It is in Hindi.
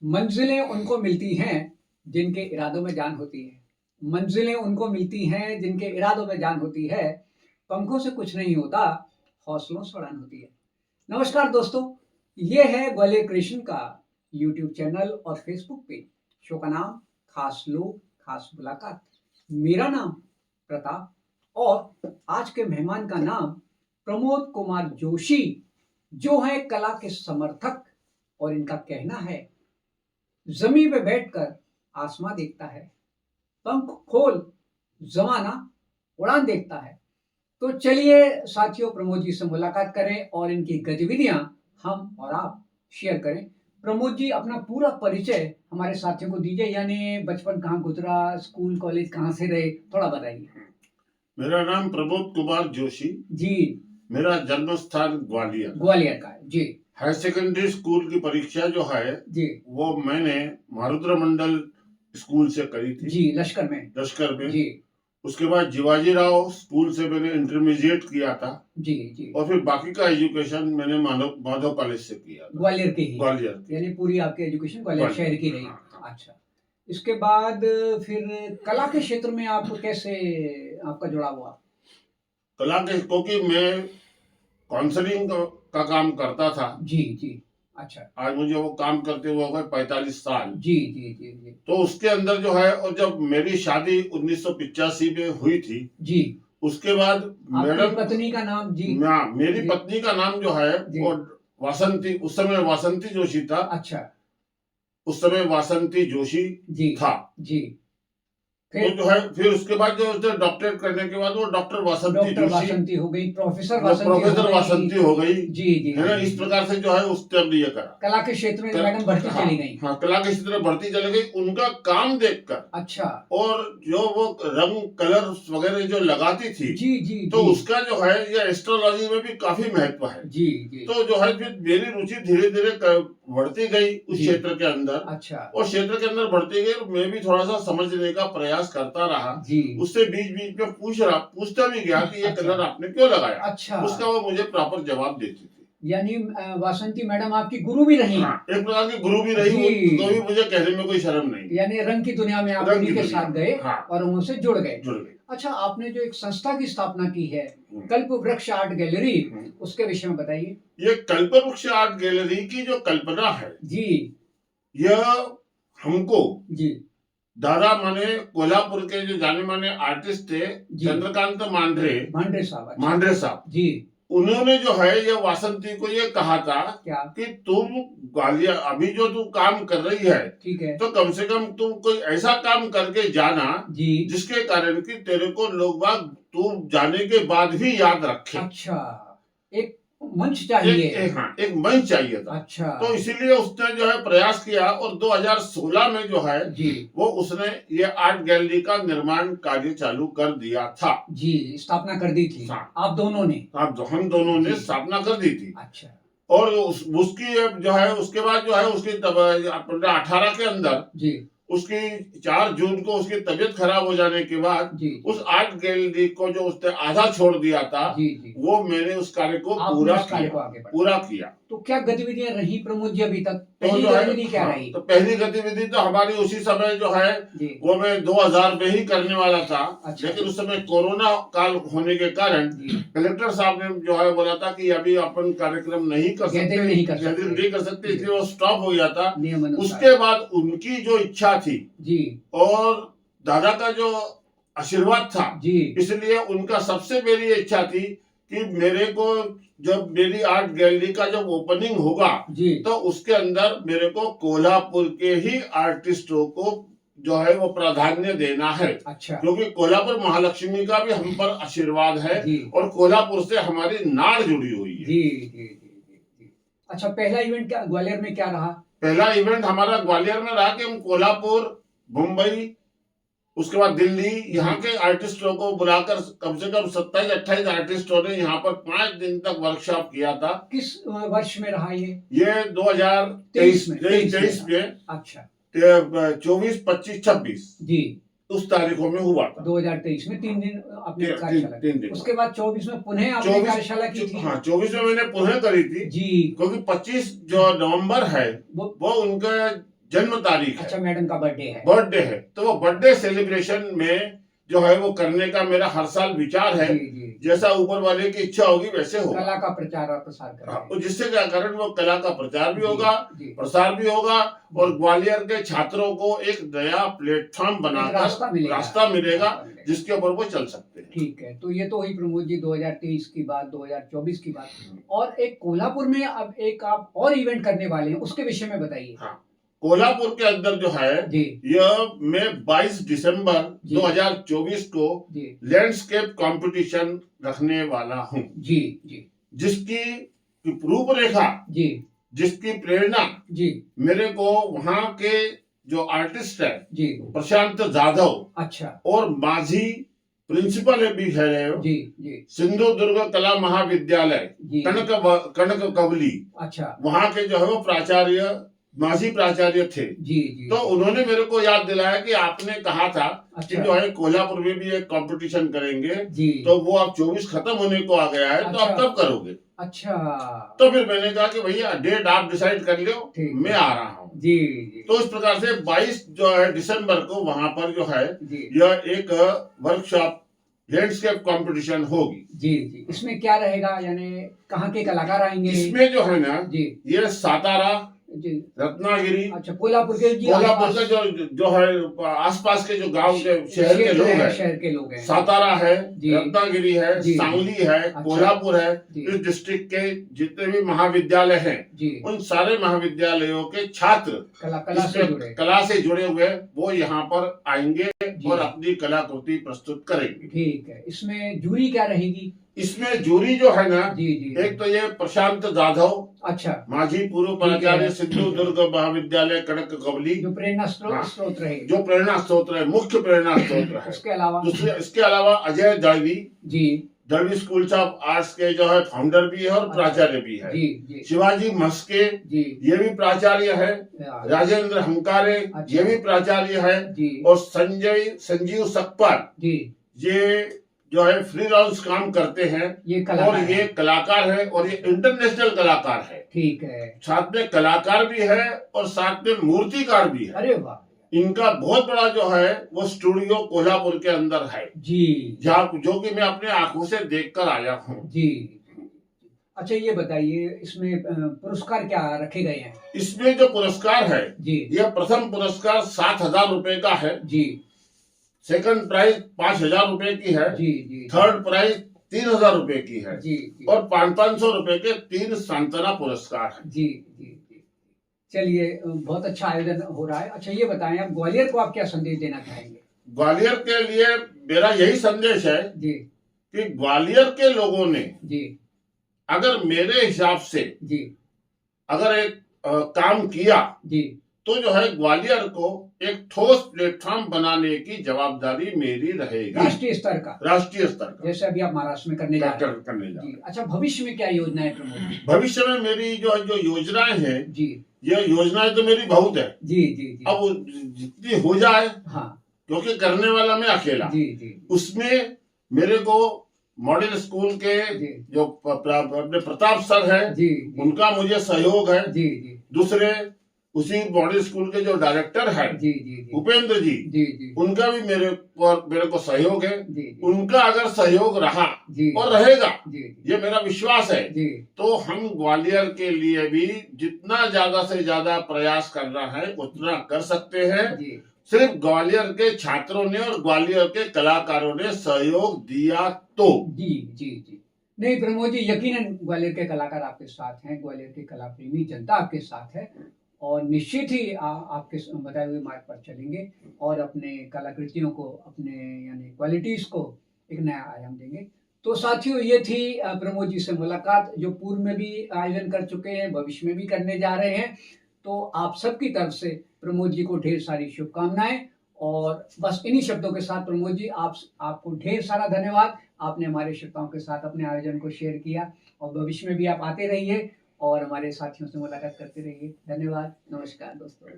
मंजिलें उनको मिलती हैं जिनके इरादों में जान होती है। मंजिलें उनको मिलती हैं जिनके इरादों में जान होती है। पंखों से कुछ नहीं होता, हौसलों से उड़ान होती है। नमस्कार दोस्तों, ये है ग्वालियर क्रिएशन का यूट्यूब चैनल और फेसबुक पेज। शो का नाम खास लोग खास मुलाकात। मेरा नाम प्रताप और आज के मेहमान का नाम प्रमोद कुमार जोशी, जो है कला के समर्थक। और इनका कहना है, जमीन पे बैठकर आसमां देखता है, पंख खोल जमाना उड़ान देखता है। तो चलिए साथियों, प्रमोद जी से मुलाकात करें और इनकी गतिविधियां हम और आप शेयर करें। प्रमोद जी, अपना पूरा परिचय हमारे साथियों को दीजिए, यानी बचपन कहाँ गुजरा, स्कूल कॉलेज कहाँ से रहे, थोड़ा बताइए। मेरा नाम प्रमोद कुमार जोशी जी। मेरा जन्म स्थान ग्वालियर ग्वालियर का है जी। हायर सेकेंडरी स्कूल की परीक्षा जो है जी वो मैंने मारुद्र मंडल स्कूल से करी थी जी, लश्कर में जी। उसके बाद जीवाजी राव स्कूल से मैंने इंटरमीडिएट किया था जी जी। और फिर बाकी का एजुकेशन मैंने माधव कॉलेज से किया था। ग्वालियर यानी पूरी आपकी एजुकेशन ग्वालियर शहर की रही। हाँ। अच्छा, इसके बाद फिर कला के क्षेत्र में आप कैसे आपका जुड़ाव हुआ? कला के, क्योंकि मैं काउंसलिंग का काम करता था। जी जी। अच्छा, आज मुझे वो काम करते हुए हो गए 45 साल। जी जी जी जी। तो उसके अंदर जो है, और जब मेरी शादी 1985 में हुई थी जी, उसके बाद मैडम पत्नी का नाम जी? मेरी पत्नी का नाम जो है वो वासंती, उस समय वासंती जोशी था। अच्छा, उस समय वासंती जोशी जी था जी। तो जो है फिर उसके बाद जो डॉक्टरेट करने के बाद वो डॉक्टर वासंती हो गई, प्रोफेसर वासंती हो गई जी जी, है ना। इस प्रकार से जो है उस टर्म ये करा। कला के क्षेत्र में मैडम बढ़ती चली गई। हाँ, कला के क्षेत्र में बढ़ती चली गई उनका काम देखकर। अच्छा, और जो वो रंग कलर वगैरह जो लगाती थी जी जी, तो उसका जो है ये एस्ट्रोलॉजी में भी काफी महत्व है जी जी। तो जो है फिर मेरी रुचि धीरे धीरे बढ़ती गई उस क्षेत्र के अंदर। अच्छा, और क्षेत्र के अंदर बढ़ती गई, मैं भी थोड़ा सा समझने का प्रयास करता रहा जी। उससे बीच बीच में पूछता भी गया कि ये कलर आपने क्यों लगाया। अच्छा, उसका वो मुझे प्रॉपर जवाब देती थी। यानी वासंती मैडम आपकी गुरु भी रही। हाँ, एक प्रकार की गुरु भी रही, तो भी मुझे कहने में कोई शर्म नहीं। यानी रंग की दुनिया में आप उन्हीं के साथ गए। हाँ, और उनसे जुड़ गए। अच्छा, आपने जो एक संस्था की स्थापना की है, कल्प वृक्ष आर्ट गैलरी, उसके विषय में बताइए। ये कल्प वृक्ष आर्ट गैलरी की जो कल्पना है जी, यह हमको जी दादा माने कोल्हापुर के जो जाने माने आर्टिस्ट थे चंद्रकांत मांढरे साहब जी, उन्होंने जो है ये वासंती को ये कहा था क्या कि तुम ग्वालियर अभी जो तू काम कर रही है, ठीक है, तो कम से कम तुम कोई ऐसा काम करके जाना जी, जिसके कारण कि तेरे को लोग बाग तू जाने के बाद भी याद रखे। अच्छा, एक मंच चाहिए। एक मंच चाहिए था। अच्छा, तो इसीलिए उसने जो है प्रयास किया और 2016 में जो है जी वो उसने ये आर्ट गैलरी का निर्माण कार्य चालू कर दिया था जी, स्थापना कर दी थी। हाँ, आप दोनों ने? हम दोनों ने स्थापना कर दी थी। अच्छा, और उसकी जो है उसके बाद जो है उसकी 2018 के अंदर जी उसकी 4 जून को उसकी तबीयत खराब हो जाने के बाद जी उस आर्ट गैलरी को जो उसने आधा छोड़ दिया था जी जी, वो मैंने उस कार्य को पूरा किया। तो क्या गतिविधियां रही प्रमोद जी अभी तक? पहली गतिविधि क्या रही? तो पहली गतिविधि तो हमारी उसी समय जो है वो मैं 2000 में ही करने वाला था। अच्छा, लेकिन उस समय कोरोना काल होने के कारण कलेक्टर साहब ने जो है बोला था कि अभी अपन कार्यक्रम नहीं कर सकते, इसलिए वो स्टॉप हो गया था। उसके बाद उनकी जो इच्छा थी जी और दादा का जो आशीर्वाद था जी, इसलिए उनका सबसे मेरी इच्छा थी कि मेरे को जब मेरी आर्ट गैलरी का जब ओपनिंग होगा जी तो उसके अंदर मेरे को कोल्हापुर के ही आर्टिस्टों को जो है वो प्राधान्य देना है। अच्छा, क्योंकि कोल्हापुर महालक्ष्मी का भी हम पर आशीर्वाद है और कोल्हापुर से हमारी नाड़ जुड़ी हुई है। जी जी जी। अच्छा, पहला इवेंट क्या ग्वालियर में क्या रहा? पहला इवेंट हमारा ग्वालियर में रहा कि हम कोल्हापुर, मुंबई, उसके बाद दिल्ली, यहाँ के आर्टिस्टों को बुलाकर कम से कम 27-28 आर्टिस्टों ने यहाँ पर 5 दिन तक वर्कशॉप किया था। किस वर्ष में रहा ये 2023 में। अच्छा, 24, 25, 26 जी उस तारीखों में हुआ था। 2023 में 3 दिन आपने कार्यशाला की। उसके बाद 24 में पुनः आपने कार्यशाला की थी? हाँ, 24 में मैंने पुनः करी थी जी, क्योंकि 25 जो नवंबर है वो उनका जन्म तारीख है, अच्छा, मैडम का बर्थडे है, बर्थडे है, तो वो बर्थडे सेलिब्रेशन में जो है वो करने का मेरा हर साल विचार है। जैसा ऊपर वाले की इच्छा होगी वैसे होगा। कला का प्रचार और प्रसार करेंगे। जिससे क्या कारण वो कला का प्रचार भी होगा, प्रसार भी होगा, और ग्वालियर के छात्रों को एक नया प्लेटफॉर्म बनाकर रास्ता मिलेगा जिसके ऊपर वो चल सकते हैं। ठीक है, तो ये तो हुई प्रमोद जी 2023 की बात, 2024 की बात, और एक कोल्हापुर में अब एक आप और इवेंट करने वाले हैं, उसके विषय में बताइए। हाँ, कोल्हापुर के अंदर जो है यह मैं 22 दिसंबर 2024 को लैंडस्केप कंपटीशन रखने वाला हूँ जी, जिसकी रूपरेखा जी, जिसकी प्रेरणा जी, मेरे को वहाँ के जो आर्टिस्ट है जी, प्रशांत जाधव, अच्छा, और माझी प्रिंसिपल भी है जी, सिंधु दुर्ग कला महाविद्यालय कनक कवली, अच्छा, वहाँ के जो है वो प्राचार्य माझी प्राचार्य थे जी, तो उन्होंने मेरे को याद दिलाया कि आपने कहा था कि जो है कोल्हापुर में भी एक कंपटीशन करेंगे जी, तो वो अब 24 खत्म होने को आ गया है, तो आप कब करोगे? अच्छा, तो फिर मैंने कहा कि भैया डेट आप डिसाइड कर लो, मैं आ रहा हूँ जी। तो इस प्रकार से 22 जो है दिसंबर को वहाँ पर जो है यह एक वर्कशॉप लैंडस्केप कंपटीशन होगी जी। इसमें क्या रहेगा, यानी कहाँ के कलाकार आएंगे? इसमें जो है ना जी, ये सातारा, रत्नागिरी, अच्छा, कोल्हापुर के जो है आसपास के जो गांव के शहर के लोग हैं, सातारा है, रत्नागिरी है, सांगली है, कोल्हापुर है, इस डिस्ट्रिक्ट के जितने भी महाविद्यालय हैं उन सारे महाविद्यालयों के छात्र कला से जुड़े हुए वो यहाँ पर आएंगे और अपनी कलाकृति प्रस्तुत करेंगे। ठीक है, इसमें जूरी क्या रहेगी? इसमें जूरी जो है ना जी, एक तो ये प्रशांत जाधव, अच्छा, माझी पूर्व प्राचार्य सिंधु दुर्ग महाविद्यालय कनक कवली, जो प्रेरणा स्रोत रहे, जो प्रेरणा स्रोत रहे, मुख्य प्रेरणा स्रोत रहे। इसके अलावा अजय दळवी जी, दळवी स्कूल ऑफ आर्ट्स के जो है फाउंडर भी है और प्राचार्य भी है जी, शिवाजी मस्के जी, ये भी प्राचार्य है, राजेंद्र हंकारे ये भी प्राचार्य है, और संजीव सकपाल जी, ये जो है फ्रीलांस काम करते हैं, और ये कलाकार है, और ये इंटरनेशनल कलाकार है। ठीक है, साथ में कलाकार भी है और साथ में मूर्तिकार भी है। अरे वाह, इनका बहुत बड़ा जो है वो स्टूडियो कोल्हापुर के अंदर है जी, जो कि मैं अपने आंखों से देखकर आया हूँ जी। अच्छा, ये बताइए इसमें पुरस्कार क्या रखे गए हैं? इसमें जो पुरस्कार है जी, यह प्रथम पुरस्कार 7,000 रुपए का है जी, सेकंड प्राइज 5,000 रुपए की है जी, थर्ड प्राइज 3,000 रुपए की है जी, और 500 रुपए के 3 सांत्वना पुरस्कार है जी। चलिए, बहुत अच्छा आयोजन हो रहा है। अच्छा, ये बताएं आप ग्वालियर को आप क्या संदेश देना चाहेंगे? ग्वालियर के लिए मेरा यही संदेश है जी, कि ग्वालियर के लोगों ने जी, अगर मेरे हिसाब से जी, अगर एक काम किया जी, तो जो है ग्वालियर को एक ठोस प्लेटफॉर्म बनाने की जवाबदारी मेरी रहेगी, राष्ट्रीय स्तर का, जैसे अभी आप महाराष्ट्र में करने जा रहे हैं। अच्छा, भविष्य में क्या योजना है प्रमोद? भविष्य में मेरी जो योजनाएं हैं जी, ये योजनाएं तो मेरी बहुत है जी, अब जितनी हो जाए, हाँ, क्योंकि करने वाला मैं अकेला जी, उसमें मेरे को मॉडल स्कूल के जो अपने प्रताप सर है जी, उनका मुझे सहयोग है जी, दूसरे उसी मॉडल स्कूल के जो डायरेक्टर है उपेंद्र जी, उनका भी मेरे को सहयोग है उनका अगर सहयोग रहा और रहेगा ये मेरा विश्वास है, तो हम ग्वालियर के लिए भी जितना ज्यादा से ज्यादा प्रयास करना है उतना कर सकते हैं। सिर्फ ग्वालियर के छात्रों ने और ग्वालियर के कलाकारों ने सहयोग दिया तो जी। नहीं प्रमोद जी, यकीनन ग्वालियर के कलाकार आपके साथ हैं, ग्वालियर के कला प्रेमी जनता आपके साथ है, और निश्चित ही आपके बताए हुए मार्ग पर चलेंगे और अपने कलाकृतियों को, अपने यानी क्वालिटीज को एक नया आयाम देंगे। तो साथियों, ये थी प्रमोद जी से मुलाकात, जो पूर्व में भी आयोजन कर चुके हैं, भविष्य में भी करने जा रहे हैं। तो आप सबकी तरफ से प्रमोद जी को ढेर सारी शुभकामनाएं, और बस इन्हीं शब्दों के साथ प्रमोद जी आपको ढेर सारा धन्यवाद। आपने हमारे श्रोताओं के साथ अपने आयोजन को शेयर किया, और भविष्य में भी आप आते रहिए और हमारे साथियों से मुलाकात करते रहिए। धन्यवाद, नमस्कार दोस्तों।